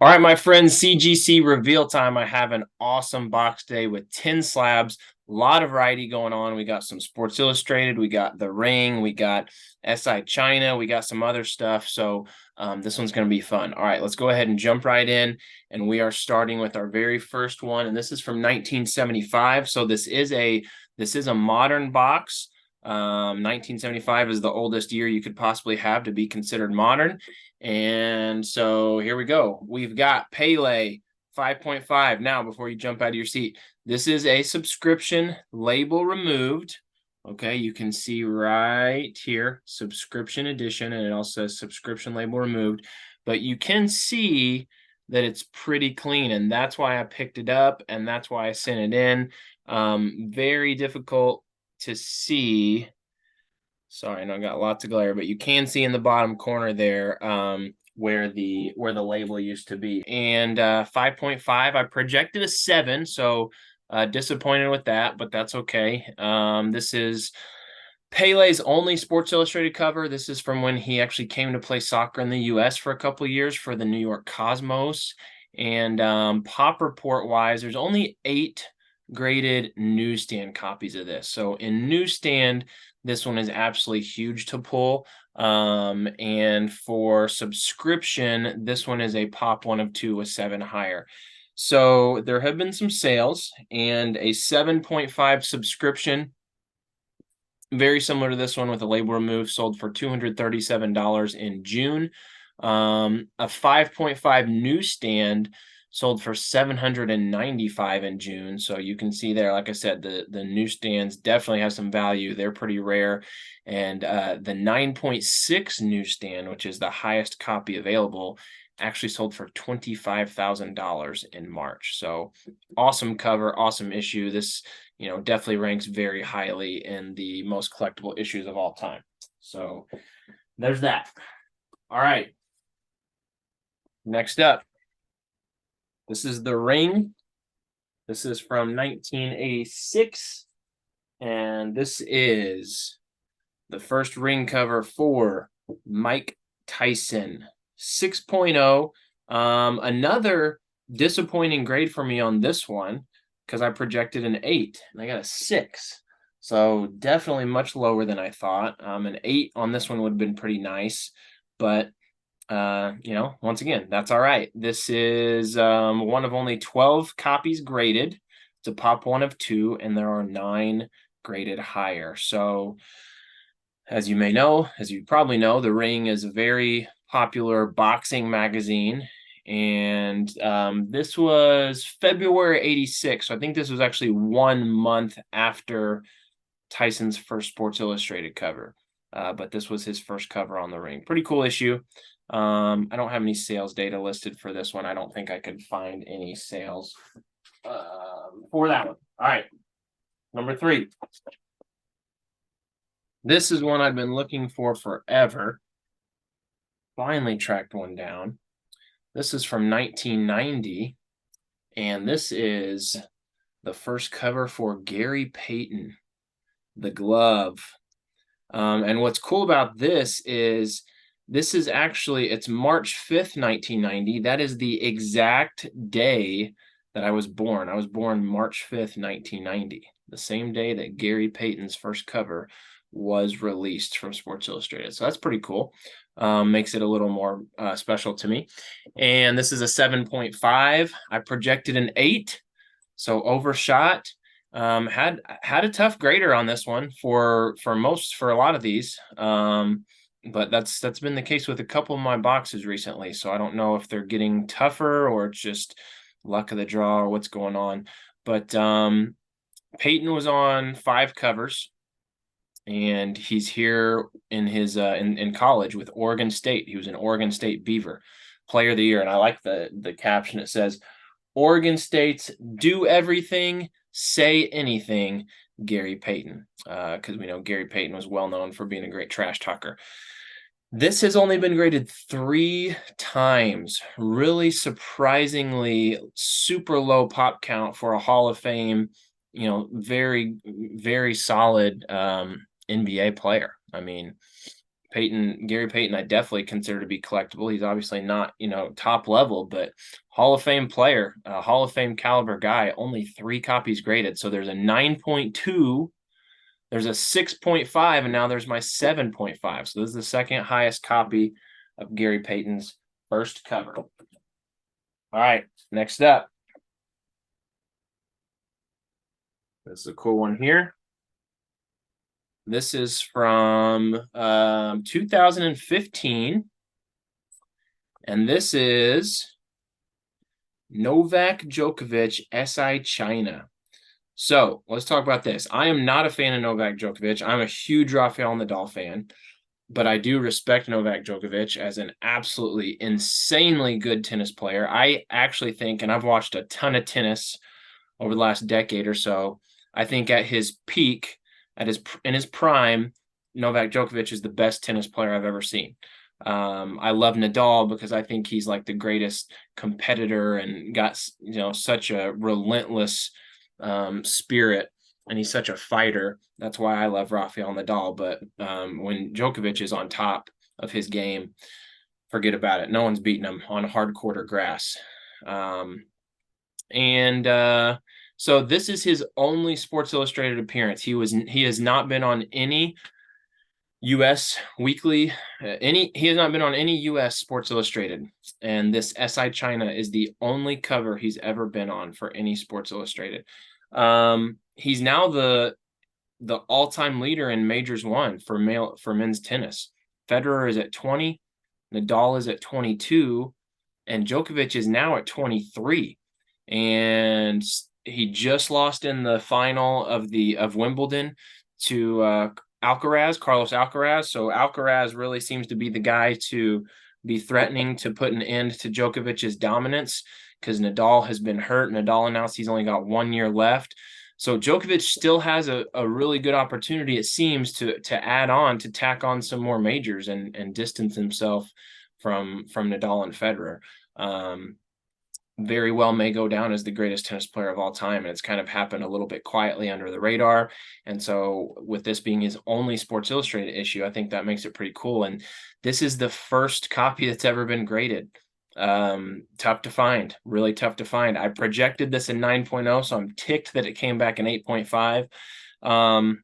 All right, my friends, CGC reveal time. I have an awesome box today with 10 slabs. A lot of variety going on. We got some Sports Illustrated, we got The Ring, we got SI China, we got some other stuff. So this one's going to be fun. All right, let's go ahead and jump right in. And we are starting with our very first one. And this is from 1975. So this is a modern box. 1975 is the oldest year you could possibly have to be considered modern. And so here we go. We've got Pele 5.5. Now, before you jump out of your seat, this is a subscription label removed. Okay, you can see right here, subscription edition, and it also says subscription label removed. But you can see that it's pretty clean, and that's why I picked it up, and that's why I sent it in. Very difficult to see. Sorry, I know I got lots of glare, but you can see in the bottom corner there where the label used to be. And 5.5, I projected a 7, so disappointed with that, but that's okay. This is Pele's only Sports Illustrated cover. This is from when he actually came to play soccer in the U.S. for a couple of years for the New York Cosmos. And pop report wise, there's only 8 graded newsstand copies of this. So in newsstand, this one is absolutely huge to pull. And for subscription, this one is a pop 1 of 2 with 7 higher. So there have been some sales, and a 7.5 subscription, very similar to this one with a label removed, sold for $237 in June. A 5.5 newsstand sold for $795 in June. So you can see there, like I said, the newsstands definitely have some value. They're pretty rare. And the 9.6 newsstand, which is the highest copy available, actually sold for $25,000 in March. So awesome cover, awesome issue. This, definitely ranks very highly in the most collectible issues of all time. So there's that. All right. Next up, this is The Ring. This is from 1986. And this is the first ring cover for Mike Tyson. 6.0. Another disappointing grade for me on this one because I projected an 8 and I got a 6. So definitely much lower than I thought. An 8 on this one would have been pretty nice, but once again, that's all right. This is one of only 12 copies graded. It's a pop 1 of 2, and there are 9 graded higher. So as you probably know, The Ring is a very popular boxing magazine. And this was February 86. So I think this was actually 1 month after Tyson's first Sports Illustrated cover. But this was his first cover on The Ring. Pretty cool issue. I don't have any sales data listed for this one. I don't think I could find any sales for that one. All right. Number 3. This is one I've been looking for forever. Finally tracked one down. This is from 1990, and this is the first cover for Gary Payton, the glove. And what's cool about this is actually, it's March 5th, 1990. That is the exact day that I was born. I was born March 5th, 1990, the same day that Gary Payton's first cover was released from Sports Illustrated. So that's pretty cool. Makes it a little more special to me. And this is a 7.5. I projected an 8, so overshot. Had a tough grader on this one for a lot of these. But that's been the case with a couple of my boxes recently. So I don't know if they're getting tougher or it's just luck of the draw or what's going on. But Payton was on 5 covers, and he's here in his in college with Oregon State. He was an Oregon State Beaver, Player of the Year. And I like the caption. It says, "Oregon State's do everything, say anything, Gary Payton," because we know Gary Payton was well known for being a great trash talker. This has only been graded 3 times. Really surprisingly super low pop count for a Hall of Fame, very, very solid NBA player. I mean, Gary Payton, I definitely consider to be collectible. He's obviously not, top level, but Hall of Fame player, Hall of Fame caliber guy, only 3 copies graded. So there's a 9.2, there's a 6.5, and now there's my 7.5. So this is the second highest copy of Gary Payton's first cover. All right, next up. This is a cool one here. This is from 2015, and this is Novak Djokovic SI China. So let's talk about this. I am not a fan of Novak Djokovic. I'm a huge Rafael Nadal fan, but I do respect Novak Djokovic as an absolutely insanely good tennis player. I actually think, and I've watched a ton of tennis over the last decade or so, I think at his peak, in his prime, Novak Djokovic is the best tennis player I've ever seen. I love Nadal because I think he's like the greatest competitor and got such a relentless spirit, and he's such a fighter. That's why I love Rafael Nadal. But when Djokovic is on top of his game, forget about it. No one's beating him on hard court or grass. So this is his only Sports Illustrated appearance. He has not been on any US weekly, he has not been on any US Sports Illustrated, and this SI China is the only cover he's ever been on for any Sports Illustrated. He's now the all-time leader in majors won for men's tennis. Federer is at 20, Nadal is at 22, and Djokovic is now at 23. And he just lost in the final of Wimbledon to Carlos Alcaraz. So Alcaraz really seems to be the guy to be threatening to put an end to Djokovic's dominance, because Nadal has been hurt. Nadal announced he's only got 1 year left. So Djokovic still has a really good opportunity, it seems, to tack on some more majors and distance himself from Nadal and Federer. Very well may go down as the greatest tennis player of all time, and it's kind of happened a little bit quietly under the radar. And so with this being his only Sports Illustrated issue, I think that makes it pretty cool. And this is the first copy that's ever been graded. Tough to find, really tough to find. I projected this in 9.0, so I'm ticked that it came back in 8.5.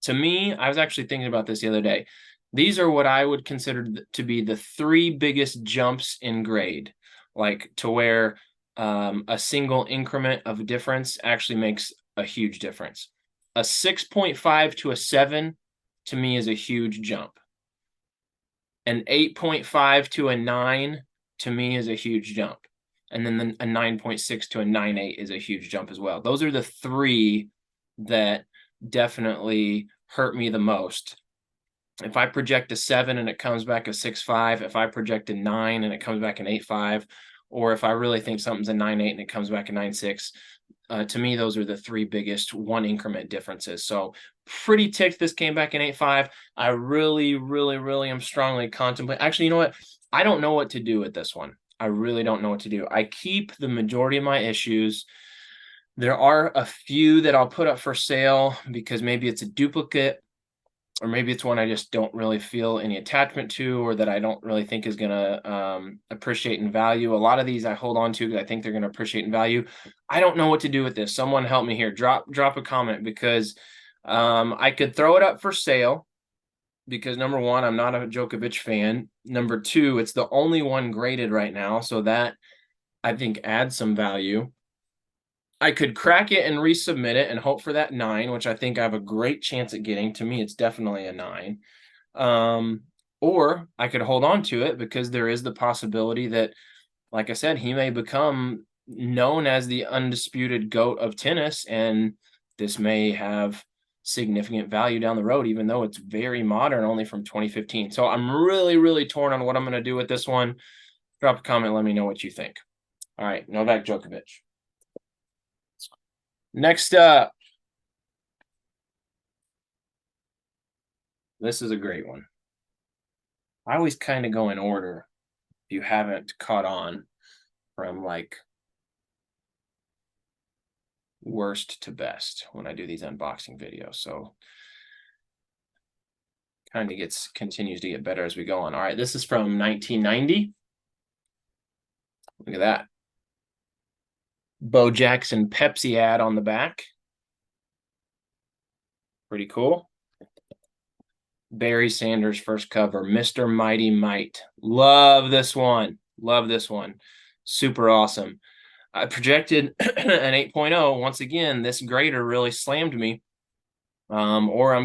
To me, I was actually thinking about this the other day. These are what I would consider to be the 3 biggest jumps in grade, like to where a single increment of difference actually makes a huge difference. A 6.5 to a 7 to me is a huge jump. An 8.5 to a 9 to me is a huge jump. And then a 9.6 to a 9.8 is a huge jump as well. Those are the 3 that definitely hurt me the most. If I project a 7 and it comes back a 6.5, if I project a 9 and it comes back an 8.5, or if I really think something's a 9.8 and it comes back a 9.6, to me, those are the 3 biggest 1 increment differences. So pretty ticked this came back in 8.5. I really, really, really am strongly contemplating. Actually, you know what? I don't know what to do with this one. I really don't know what to do. I keep the majority of my issues. There are a few that I'll put up for sale because maybe it's a duplicate, or maybe it's one I just don't really feel any attachment to, or that I don't really think is going to appreciate in value. A lot of these I hold on to because I think they're going to appreciate in value. I don't know what to do with this. Someone help me here. Drop a comment, because I could throw it up for sale because, number one, I'm not a Djokovic fan. Number two, it's the only one graded right now, so that I think adds some value. I could crack it and resubmit it and hope for that 9, which I think I have a great chance at getting. To me, it's definitely a 9. Or I could hold on to it because there is the possibility that, like I said, he may become known as the undisputed GOAT of tennis, and this may have significant value down the road, even though it's very modern, only from 2015. So I'm really, really torn on what I'm going to do with this one. Drop a comment, let me know what you think. All right, Novak Djokovic. Next up, this is a great one. I always kind of go in order, if you haven't caught on, from like worst to best when I do these unboxing videos. So kind of continues to get better as we go on. All right, this is from 1990. Look at that. Bo Jackson Pepsi ad on the back. Pretty cool. Barry Sanders first cover, Mr. Mighty Might. Love this one. Love this one. Super awesome. I projected an 8.0. Once again, this grader really slammed me. Or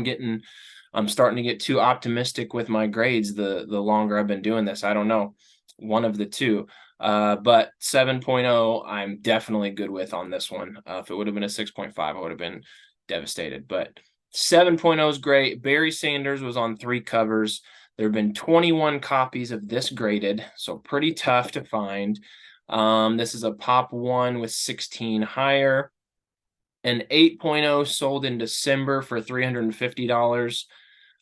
I'm starting to get too optimistic with my grades the longer I've been doing this. I don't know. One of the two. But 7.0, I'm definitely good with on this one. If it would have been a 6.5, I would have been devastated. But 7.0 is great. Barry Sanders was on 3 covers. There have been 21 copies of this graded, so pretty tough to find. This is a Pop 1 with 16 higher. An 8.0 sold in December for $350.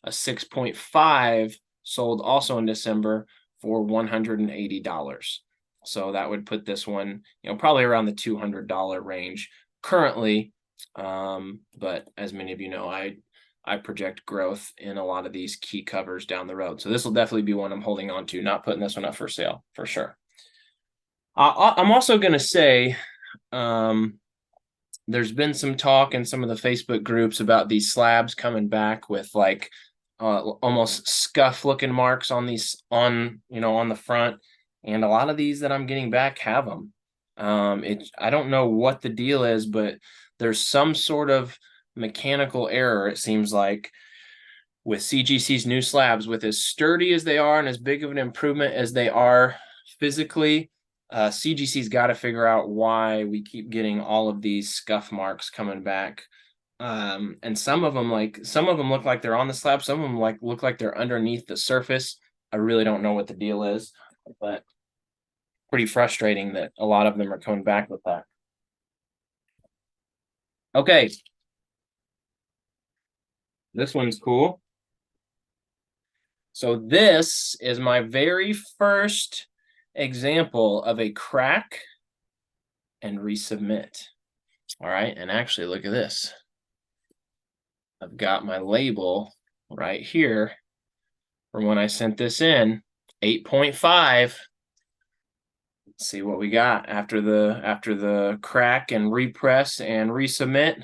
A 6.5 sold also in December for $180. So that would put this one, probably around the $200 range currently. But as many of you know, I project growth in a lot of these key covers down the road. So this will definitely be one I'm holding on to, not putting this one up for sale for sure. I'm also going to say, there's been some talk in some of the Facebook groups about these slabs coming back with like almost scuff looking marks on on the front. And a lot of these that I'm getting back have them. I don't know what the deal is, but there's some sort of mechanical error, it seems like, with CGC's new slabs. With as sturdy as they are and as big of an improvement as they are physically, CGC's got to figure out why we keep getting all of these scuff marks coming back. And some of them look like they're on the slab. Some of them look like they're underneath the surface. I really don't know what the deal is, but pretty frustrating that a lot of them are coming back with that. Okay. This one's cool. So this is my very first example of a crack and resubmit. All right, and actually look at this. I've got my label right here from when I sent this in, 8.5. Let's see what we got after the crack and repress and resubmit.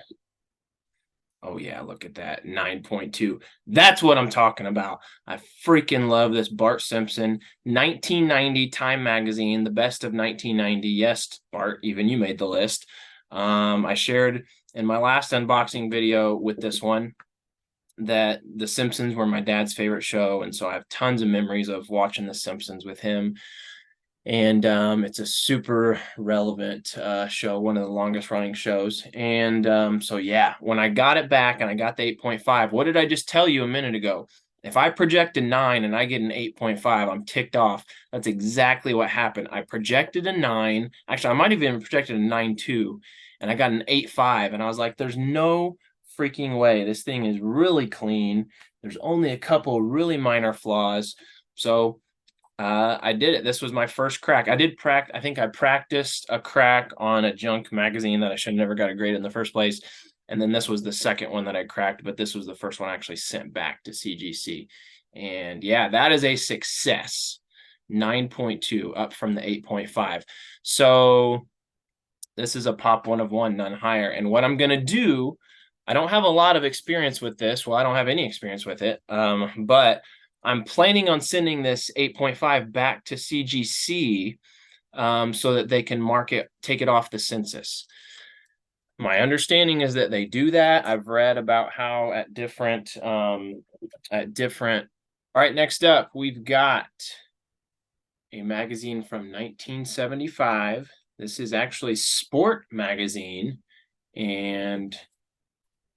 Oh yeah, look at that, 9.2. That's what I'm talking about. I freaking love this Bart Simpson, 1990 Time Magazine, the best of 1990. Yes, Bart, even you made the list. I shared in my last unboxing video with this one that The Simpsons were my dad's favorite show, and so I have tons of memories of watching The Simpsons with him. And it's a super relevant show, one of the longest running shows. And so yeah, when I got it back and I got the 8.5, what did I just tell you a minute ago? If I project a 9 and I get an 8.5, I'm ticked off. That's exactly what happened. I projected a 9. Actually, I might have even projected a 9.2, and I got an 8.5, and I was like, there's no freaking way. This thing is really clean. There's only a couple really minor flaws. So I did it. This was my first crack. I think I practiced a crack on a junk magazine that I should have never got a grade in the first place. And then this was the second one that I cracked, but this was the first one I actually sent back to CGC. And yeah, that is a success. 9.2 up from the 8.5. So this is a Pop 1 of 1, none higher. And what I'm going to do, I don't have a lot of experience with this. Well, I don't have any experience with it. But I'm planning on sending this 8.5 back to CGC so that they can take it off the census. My understanding is that they do that. I've read about how at different. All right, next up, we've got a magazine from 1975. This is actually Sport Magazine, and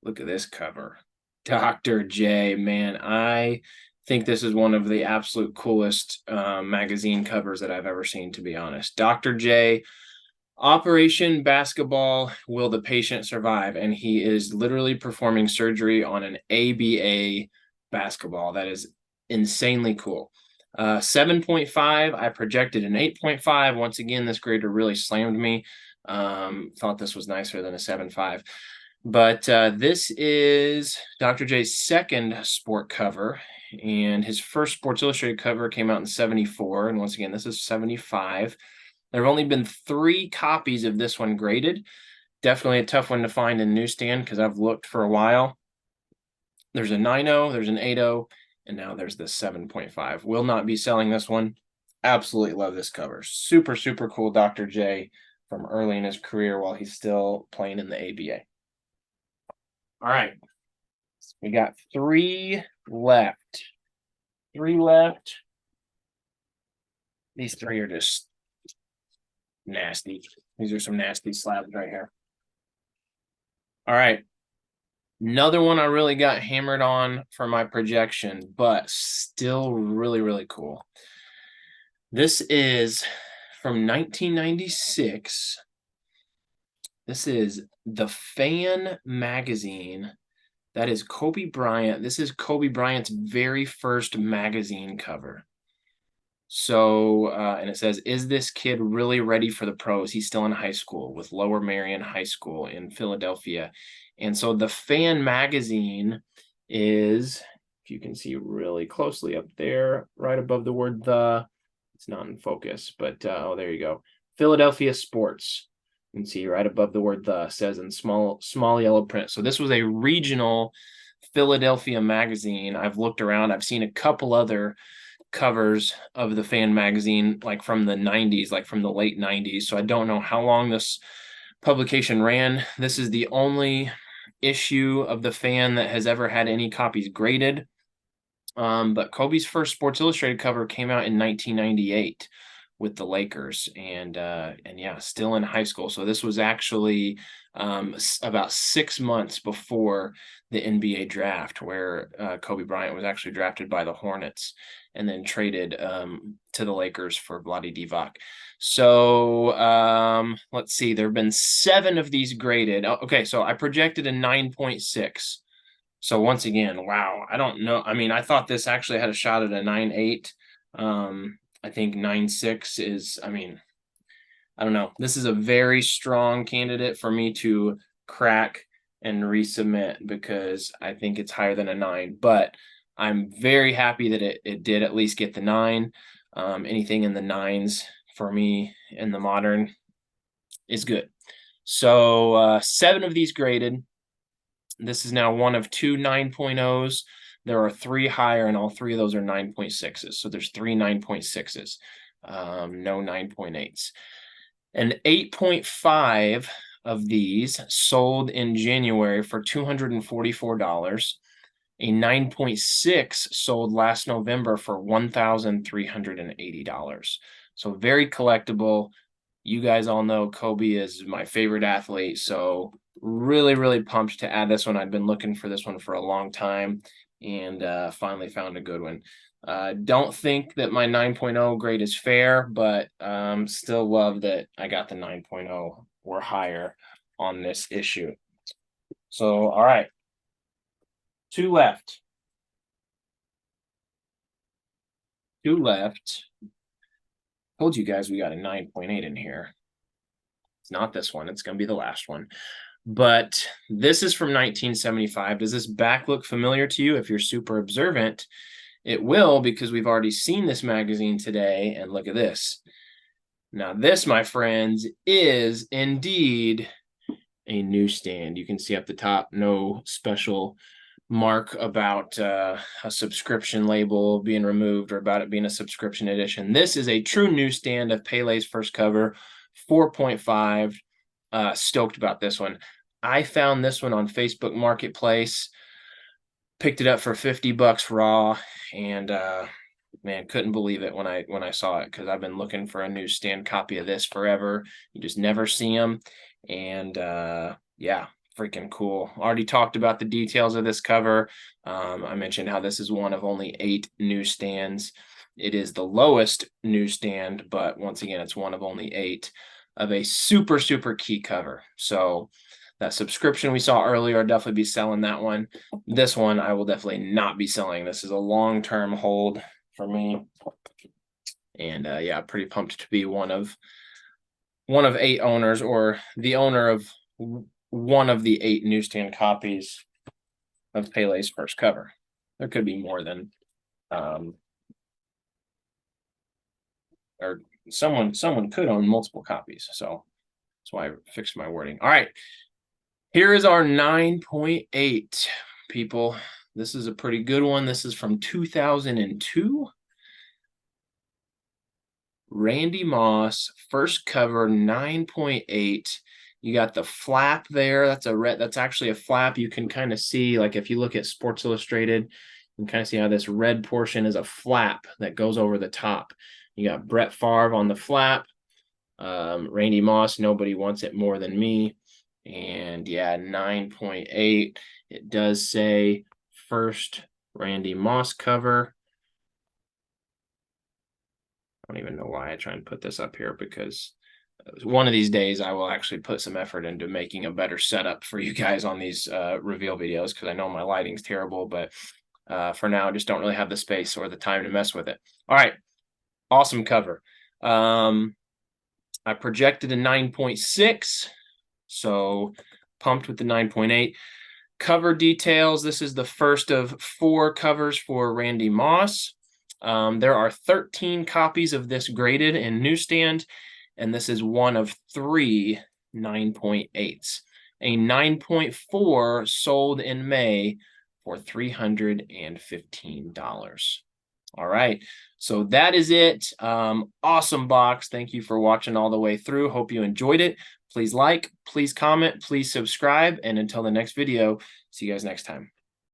look at this cover. Dr. J, man, I think this is one of the absolute coolest magazine covers that I've ever seen, to be honest. Dr. J, Operation Basketball, Will the Patient Survive? And he is literally performing surgery on an ABA basketball. That is insanely cool. 7.5, I projected an 8.5. Once again, this grader really slammed me. Thought this was nicer than a 7.5. But this is Dr. J's second sport cover, and his first Sports Illustrated cover came out in 74, and once again, this is 75. There have only been 3 copies of this one graded. Definitely a tough one to find in the newsstand because I've looked for a while. There's a 9.0, there's an 8.0, and now there's this 7.5. Will not be selling this one. Absolutely love this cover. Super, super cool Dr. J from early in his career while he's still playing in the ABA. All right. We got 3 left. 3 left. These 3 are just nasty. These are some nasty slabs right here. All right. Another one I really got hammered on for my projection, but still really, really cool. This is from 1996. This is the Fan magazine. That is Kobe Bryant. This is Kobe Bryant's very first magazine cover. So, and it says, "Is this kid really ready for the pros?" He's still in high school with Lower Merion High School in Philadelphia. And so the Fan magazine is, if you can see really closely up there, right above the word "the," it's not in focus, but oh, there you go. Philadelphia Sports. You can see right above the word "the," says in small yellow print. So this was a regional Philadelphia magazine. I've looked around. I've seen a couple other covers of the Fan magazine, like from the 90s, like from the late 90s. So I don't know how long this publication ran. This is the only issue of the Fan that has ever had any copies graded. But Kobe's first Sports Illustrated cover came out in 1998 with the Lakers, and yeah, still in high school. So this was actually about 6 months before the NBA draft, where Kobe Bryant was actually drafted by the Hornets and then traded to the Lakers for Vlade Divac. So let's see, there have been 7 of these graded. Oh, okay, so I projected a 9.6. So once again, wow, I don't know. I mean, I thought this actually had a shot at a 9.8. I think 9.6 is, I mean, I don't know. This is a very strong candidate for me to crack and resubmit because I think it's higher than a 9. But I'm very happy that it did at least get the 9. Anything in the 9s for me in the modern is good. So 7 of these graded. This is now one of 2 9.0s. There are 3 higher, and all 3 of those are 9.6s. So there's 3 9.6s, no 9.8s. And 8.5 of these sold in January for $244. A 9.6 sold last November for $1,380. So very collectible. You guys all know Kobe is my favorite athlete, so really, really pumped to add this one. I've been looking for this one for a long time and finally found a good one. Don't think that my 9.0 grade is fair, but still love that I got the 9.0 or higher on this issue. So, all right. 2 left. 2 left. Told you guys we got a 9.8 in here. It's not this one. It's going to be the last one. But this is from 1975. Does this back look familiar to you? If you're super observant, it will, because we've already seen this magazine today. And look at this. Now, this, my friends, is indeed a newsstand. You can see up the top, no special mark about a subscription label being removed or about it being a subscription edition. This is a true newsstand of Pele's first cover, 4.5. Stoked about this one. I found this one on Facebook Marketplace, picked it up for $50 raw, and man, couldn't believe it when I saw it, because I've been looking for a newsstand copy of this forever. You just never see them, and yeah, freaking cool. Already talked about the details of this cover. I mentioned how this is one of only 8 newsstands. It is the lowest newsstand, but once again, it's one of only 8 of a super, super key cover. So that subscription we saw earlier, I'll definitely be selling that one. This one, I will definitely not be selling. This is a long-term hold for me. And yeah, pretty pumped to be one of 8 owners, or the owner of one of the 8 newsstand copies of Pele's first cover. There could be more than Or someone could own multiple copies. So that's why I fixed my wording. All right. Here is our 9.8, people. This is a pretty good one. This is from 2002. Randy Moss, first cover, 9.8. You got the flap there. That's actually a flap. You can kind of see, like if you look at Sports Illustrated, you can kind of see how this red portion is a flap that goes over the top. You got Brett Favre on the flap. Randy Moss, nobody wants it more than me. And yeah, 9.8. It does say first Randy Moss cover. I don't even know why I try and put this up here, because one of these days I will actually put some effort into making a better setup for you guys on these reveal videos, because I know my lighting's terrible, but for now I just don't really have the space or the time to mess with it. All right, awesome cover. I projected a 9.6, so pumped with the 9.8. Cover details. This is the first of 4 covers for Randy Moss. There are 13 copies of this graded in newsstand, and this is one of 3 9.8s. A 9.4 sold in May for $315. All right, so that is it. Awesome box. Thank you for watching all the way through. Hope you enjoyed it. Please like, please comment, please subscribe, and until the next video, see you guys next time.